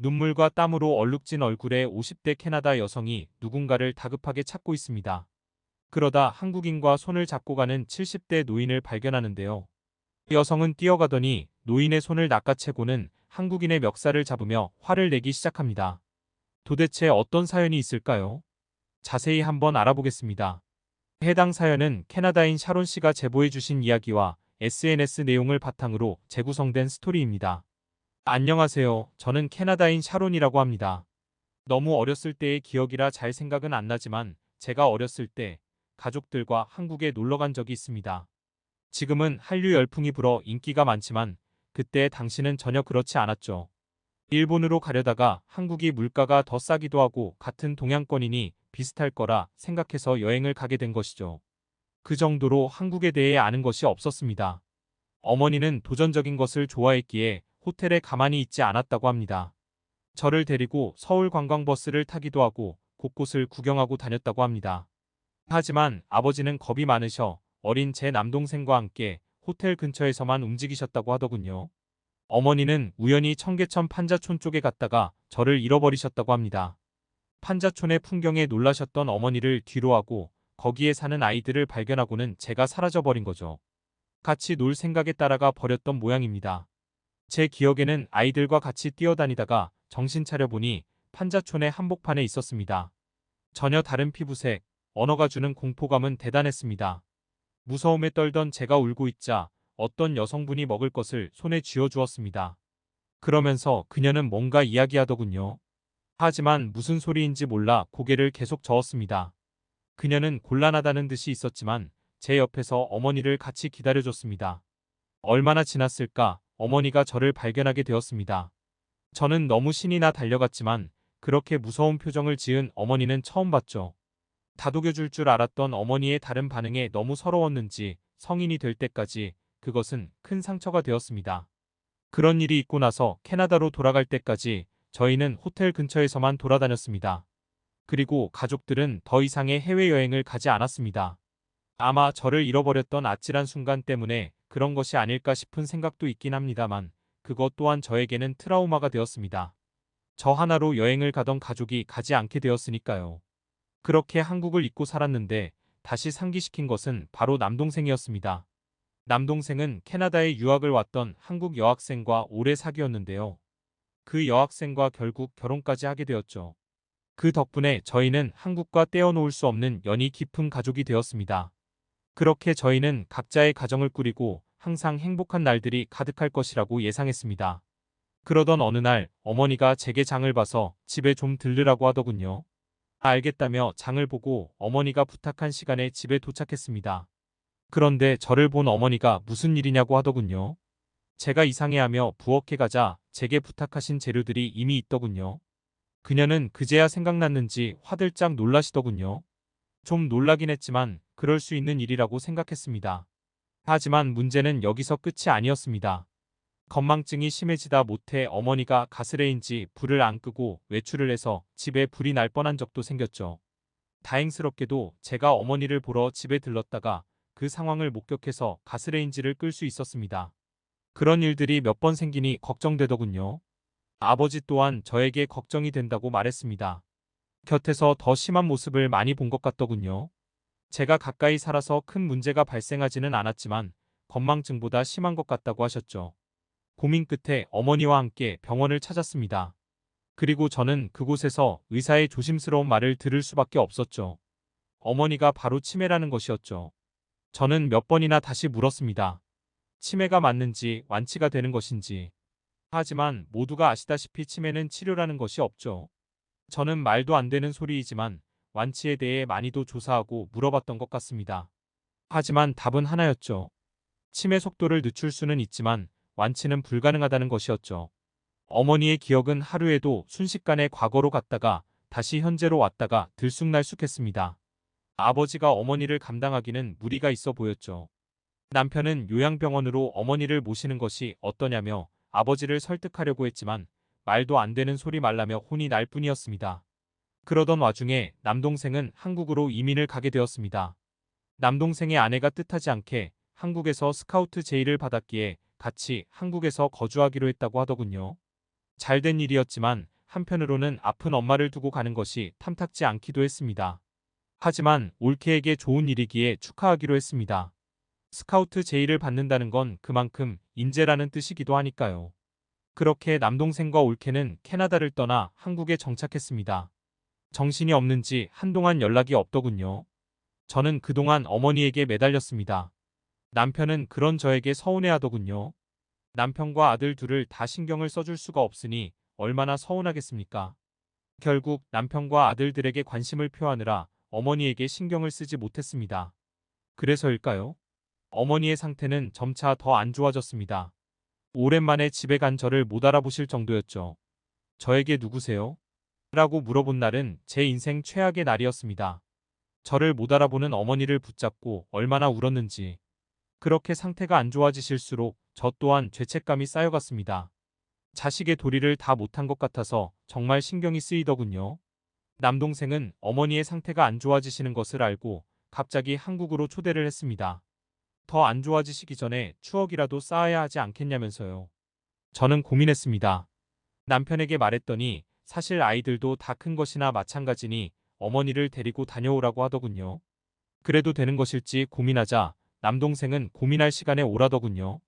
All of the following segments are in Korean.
눈물과 땀으로 얼룩진 얼굴의 50대 캐나다 여성이 누군가를 다급하게 찾고 있습니다. 그러다 한국인과 손을 잡고 가는 70대 노인을 발견하는데요. 여성은 뛰어가더니 노인의 손을 낚아채고는 한국인의 멱살을 잡으며 화를 내기 시작합니다. 도대체 어떤 사연이 있을까요? 자세히 한번 알아보겠습니다. 해당 사연은 캐나다인 샤론 씨가 제보해 주신 이야기와 SNS 내용을 바탕으로 재구성된 스토리입니다. 안녕하세요. 저는 캐나다인 샤론이라고 합니다. 너무 어렸을 때의 기억이라 잘 생각은 안 나지만 제가 어렸을 때 가족들과 한국에 놀러 간 적이 있습니다. 지금은 한류 열풍이 불어 인기가 많지만 그때 당시는 전혀 그렇지 않았죠. 일본으로 가려다가 한국이 물가가 더 싸기도 하고 같은 동양권이니 비슷할 거라 생각해서 여행을 가게 된 것이죠. 그 정도로 한국에 대해 아는 것이 없었습니다. 어머니는 도전적인 것을 좋아했기에 호텔에 가만히 있지 않았다고 합니다. 저를 데리고 서울 관광버스를 타기도 하고 곳곳을 구경하고 다녔다고 합니다. 하지만 아버지는 겁이 많으셔 어린 제 남동생과 함께 호텔 근처에서만 움직이셨다고 하더군요. 어머니는 우연히 청계천 판자촌 쪽에 갔다가 저를 잃어버리셨다고 합니다. 판자촌의 풍경에 놀라셨던 어머니를 뒤로하고 거기에 사는 아이들을 발견하고는 제가 사라져버린 거죠. 같이 놀 생각에 따라가 버렸던 모양입니다. 제 기억에는 아이들과 같이 뛰어다니다가 정신 차려보니 판자촌의 한복판에 있었습니다. 전혀 다른 피부색, 언어가 주는 공포감은 대단했습니다. 무서움에 떨던 제가 울고 있자 어떤 여성분이 먹을 것을 손에 쥐어주었습니다. 그러면서 그녀는 뭔가 이야기하더군요. 하지만 무슨 소리인지 몰라 고개를 계속 저었습니다. 그녀는 곤란하다는 듯이 있었지만 제 옆에서 어머니를 같이 기다려줬습니다. 얼마나 지났을까 어머니가 저를 발견하게 되었습니다. 저는 너무 신이 나 달려갔지만 그렇게 무서운 표정을 지은 어머니는 처음 봤죠. 다독여줄 줄 알았던 어머니의 다른 반응에 너무 서러웠는지 성인이 될 때까지 그것은 큰 상처가 되었습니다. 그런 일이 있고 나서 캐나다로 돌아갈 때까지 저희는 호텔 근처에서만 돌아다녔습니다. 그리고 가족들은 더 이상의 해외여행을 가지 않았습니다. 아마 저를 잃어버렸던 아찔한 순간 때문에 그런 것이 아닐까 싶은 생각도 있긴 합니다만 그것 또한 저에게는 트라우마가 되었습니다. 저 하나로 여행을 가던 가족이 가지 않게 되었으니까요. 그렇게 한국을 잊고 살았는데 다시 상기시킨 것은 바로 남동생이었습니다. 남동생은 캐나다에 유학을 왔던 한국 여학생과 오래 사귀었는데요. 그 여학생과 결국 결혼까지 하게 되었죠. 그 덕분에 저희는 한국과 떼어놓을 수 없는 연이 깊은 가족이 되었습니다. 그렇게 저희는 각자의 가정을 꾸리고 항상 행복한 날들이 가득할 것이라고 예상했습니다. 그러던 어느 날 어머니가 제게 장을 봐서 집에 좀 들르라고 하더군요. 알겠다며 장을 보고 어머니가 부탁한 시간에 집에 도착했습니다. 그런데 저를 본 어머니가 무슨 일이냐고 하더군요. 제가 이상해하며 부엌에 가자 제게 부탁하신 재료들이 이미 있더군요. 그녀는 그제야 생각났는지 화들짝 놀라시더군요. 좀 놀라긴 했지만 그럴 수 있는 일이라고 생각했습니다. 하지만 문제는 여기서 끝이 아니었습니다. 건망증이 심해지다 못해 어머니가 가스레인지 불을 안 끄고 외출을 해서 집에 불이 날 뻔한 적도 생겼죠. 다행스럽게도 제가 어머니를 보러 집에 들렀다가 그 상황을 목격해서 가스레인지를 끌 수 있었습니다. 그런 일들이 몇 번 생기니 걱정되더군요. 아버지 또한 저에게 걱정이 된다고 말했습니다. 곁에서 더 심한 모습을 많이 본 것 같더군요. 제가 가까이 살아서 큰 문제가 발생하지는 않았지만 건망증보다 심한 것 같다고 하셨죠. 고민 끝에 어머니와 함께 병원을 찾았습니다. 그리고 저는 그곳에서 의사의 조심스러운 말을 들을 수밖에 없었죠. 어머니가 바로 치매라는 것이었죠. 저는 몇 번이나 다시 물었습니다. 치매가 맞는지 완치가 되는 것인지. 하지만 모두가 아시다시피 치매는 치료라는 것이 없죠. 저는 말도 안 되는 소리이지만 완치에 대해 많이도 조사하고 물어봤던 것 같습니다. 하지만 답은 하나였죠. 치매 속도를 늦출 수는 있지만 완치는 불가능하다는 것이었죠. 어머니의 기억은 하루에도 순식간에 과거로 갔다가 다시 현재로 왔다가 들쑥날쑥했습니다. 아버지가 어머니를 감당하기는 무리가 있어 보였죠. 남편은 요양병원으로 어머니를 모시는 것이 어떠냐며 아버지를 설득하려고 했지만 말도 안 되는 소리 말라며 혼이 날 뿐이었습니다. 그러던 와중에 남동생은 한국으로 이민을 가게 되었습니다. 남동생의 아내가 뜻하지 않게 한국에서 스카우트 제의를 받았기에 같이 한국에서 거주하기로 했다고 하더군요. 잘된 일이었지만 한편으로는 아픈 엄마를 두고 가는 것이 탐탁지 않기도 했습니다. 하지만 올케에게 좋은 일이기에 축하하기로 했습니다. 스카우트 제의를 받는다는 건 그만큼 인재라는 뜻이기도 하니까요. 그렇게 남동생과 올케는 캐나다를 떠나 한국에 정착했습니다. 정신이 없는지 한동안 연락이 없더군요. 저는 그동안 어머니에게 매달렸습니다. 남편은 그런 저에게 서운해하더군요. 남편과 아들 둘을 다 신경을 써줄 수가 없으니 얼마나 서운하겠습니까? 결국 남편과 아들들에게 관심을 표하느라 어머니에게 신경을 쓰지 못했습니다. 그래서일까요? 어머니의 상태는 점차 더 안 좋아졌습니다. 오랜만에 집에 간 저를 못 알아보실 정도였죠. 저에게 누구세요? 라고 물어본 날은 제 인생 최악의 날이었습니다. 저를 못 알아보는 어머니를 붙잡고 얼마나 울었는지. 그렇게 상태가 안 좋아지실수록 저 또한 죄책감이 쌓여갔습니다. 자식의 도리를 다 못한 것 같아서 정말 신경이 쓰이더군요. 남동생은 어머니의 상태가 안 좋아지시는 것을 알고 갑자기 한국으로 초대를 했습니다. 더 안 좋아지시기 전에 추억이라도 쌓아야 하지 않겠냐면서요. 저는 고민했습니다. 남편에게 말했더니 사실 아이들도 다 큰 것이나 마찬가지니 어머니를 데리고 다녀오라고 하더군요. 그래도 되는 것일지 고민하자 남동생은 고민할 시간에 오라더군요.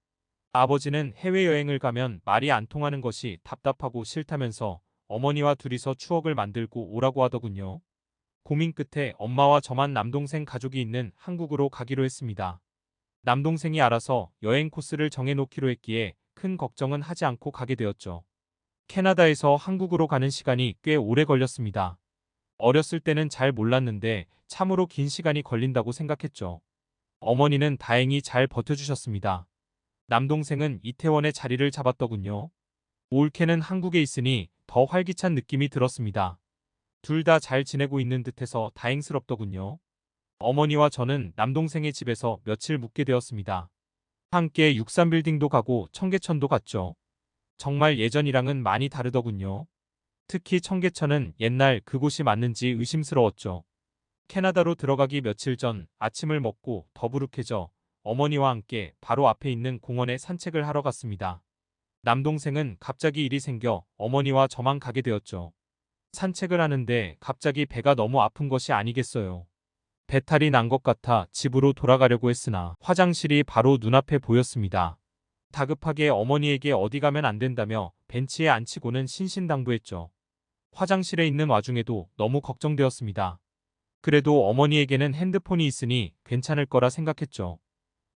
아버지는 해외여행을 가면 말이 안 통하는 것이 답답하고 싫다면서 어머니와 둘이서 추억을 만들고 오라고 하더군요. 고민 끝에 엄마와 저만 남동생 가족이 있는 한국으로 가기로 했습니다. 남동생이 알아서 여행 코스를 정해놓기로 했기에 큰 걱정은 하지 않고 가게 되었죠. 캐나다에서 한국으로 가는 시간이 꽤 오래 걸렸습니다. 어렸을 때는 잘 몰랐는데 참으로 긴 시간이 걸린다고 생각했죠. 어머니는 다행히 잘 버텨주셨습니다. 남동생은 이태원에 자리를 잡았더군요. 올케는 한국에 있으니 더 활기찬 느낌이 들었습니다. 둘 다 잘 지내고 있는 듯해서 다행스럽더군요. 어머니와 저는 남동생의 집에서 며칠 묵게 되었습니다. 함께 63빌딩도 가고 청계천도 갔죠. 정말 예전이랑은 많이 다르더군요. 특히 청계천은 옛날 그곳이 맞는지 의심스러웠죠. 캐나다로 들어가기 며칠 전 아침을 먹고 더부룩해져 어머니와 함께 바로 앞에 있는 공원에 산책을 하러 갔습니다. 남동생은 갑자기 일이 생겨 어머니와 저만 가게 되었죠. 산책을 하는데 갑자기 배가 너무 아픈 것이 아니겠어요. 배탈이 난 것 같아 집으로 돌아가려고 했으나 화장실이 바로 눈앞에 보였습니다. 다급하게 어머니에게 어디 가면 안 된다며 벤치에 앉히고는 신신당부했죠. 화장실에 있는 와중에도 너무 걱정되었습니다. 그래도 어머니에게는 핸드폰이 있으니 괜찮을 거라 생각했죠.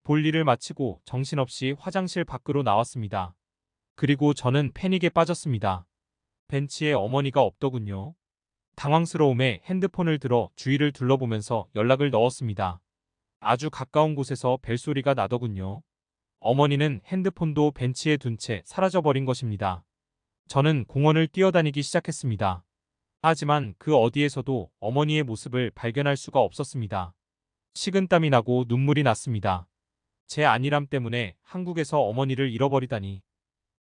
볼일을 마치고 정신없이 화장실 밖으로 나왔습니다. 그리고 저는 패닉에 빠졌습니다. 벤치에 어머니가 없더군요. 당황스러움에 핸드폰을 들어 주위를 둘러보면서 연락을 넣었습니다. 아주 가까운 곳에서 벨소리가 나더군요. 어머니는 핸드폰도 벤치에 둔 채 사라져버린 것입니다. 저는 공원을 뛰어다니기 시작했습니다. 하지만 그 어디에서도 어머니의 모습을 발견할 수가 없었습니다. 식은땀이 나고 눈물이 났습니다. 제 안일함 때문에 한국에서 어머니를 잃어버리다니.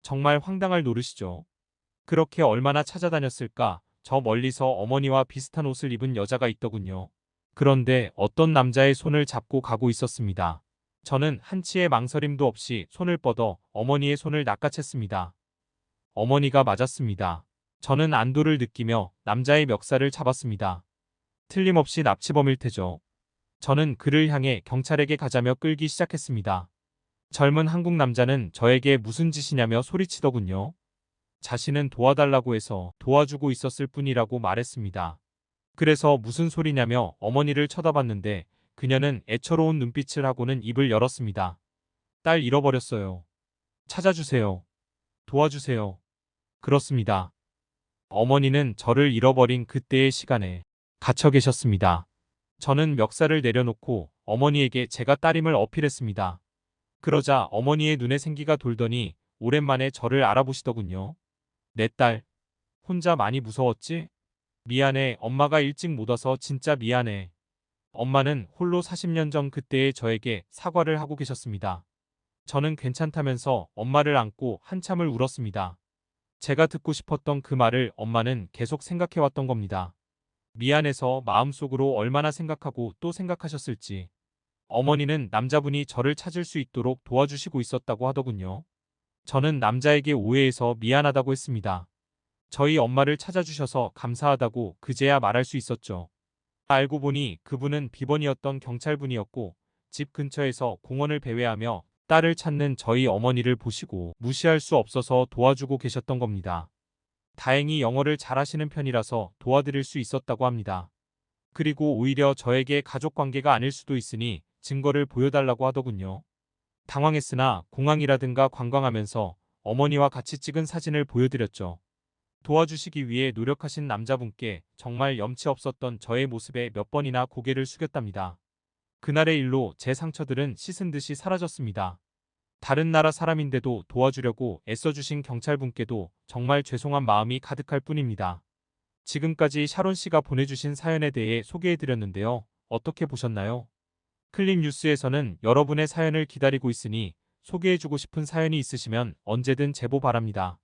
정말 황당할 노릇이죠. 그렇게 얼마나 찾아다녔을까. 저 멀리서 어머니와 비슷한 옷을 입은 여자가 있더군요. 그런데 어떤 남자의 손을 잡고 가고 있었습니다. 저는 한치의 망설임도 없이 손을 뻗어 어머니의 손을 낚아챘습니다. 어머니가 맞았습니다. 저는 안도를 느끼며 남자의 멱살을 잡았습니다. 틀림없이 납치범일 테죠. 저는 그를 향해 경찰에게 가자며 끌기 시작했습니다. 젊은 한국 남자는 저에게 무슨 짓이냐며 소리치더군요. 자신은 도와달라고 해서 도와주고 있었을 뿐이라고 말했습니다. 그래서 무슨 소리냐며 어머니를 쳐다봤는데 그녀는 애처로운 눈빛을 하고는 입을 열었습니다. 딸 잃어버렸어요. 찾아주세요. 도와주세요. 그렇습니다. 어머니는 저를 잃어버린 그때의 시간에 갇혀 계셨습니다. 저는 멱살을 내려놓고 어머니에게 제가 딸임을 어필했습니다. 그러자 어머니의 눈에 생기가 돌더니 오랜만에 저를 알아보시더군요. 내 딸, 혼자 많이 무서웠지? 미안해. 엄마가 일찍 못 와서 진짜 미안해. 엄마는 홀로 40년 전 그때의 저에게 사과를 하고 계셨습니다. 저는 괜찮다면서 엄마를 안고 한참을 울었습니다. 제가 듣고 싶었던 그 말을 엄마는 계속 생각해왔던 겁니다. 미안해서 마음속으로 얼마나 생각하고 또 생각하셨을지. 어머니는 남자분이 저를 찾을 수 있도록 도와주시고 있었다고 하더군요. 저는 남자에게 오해해서 미안하다고 했습니다. 저희 엄마를 찾아주셔서 감사하다고 그제야 말할 수 있었죠. 알고 보니 그분은 비번이었던 경찰분이었고 집 근처에서 공원을 배회하며 딸을 찾는 저희 어머니를 보시고 무시할 수 없어서 도와주고 계셨던 겁니다. 다행히 영어를 잘하시는 편이라서 도와드릴 수 있었다고 합니다. 그리고 오히려 저에게 가족 관계가 아닐 수도 있으니 증거를 보여달라고 하더군요. 당황했으나 공항이라든가 관광하면서 어머니와 같이 찍은 사진을 보여드렸죠. 도와주시기 위해 노력하신 남자분께 정말 염치 없었던 저의 모습에 몇 번이나 고개를 숙였답니다. 그날의 일로 제 상처들은 씻은 듯이 사라졌습니다. 다른 나라 사람인데도 도와주려고 애써주신 경찰분께도 정말 죄송한 마음이 가득할 뿐입니다. 지금까지 샤론 씨가 보내주신 사연에 대해 소개해드렸는데요. 어떻게 보셨나요? 클릭 뉴스에서는 여러분의 사연을 기다리고 있으니 소개해주고 싶은 사연이 있으시면 언제든 제보 바랍니다.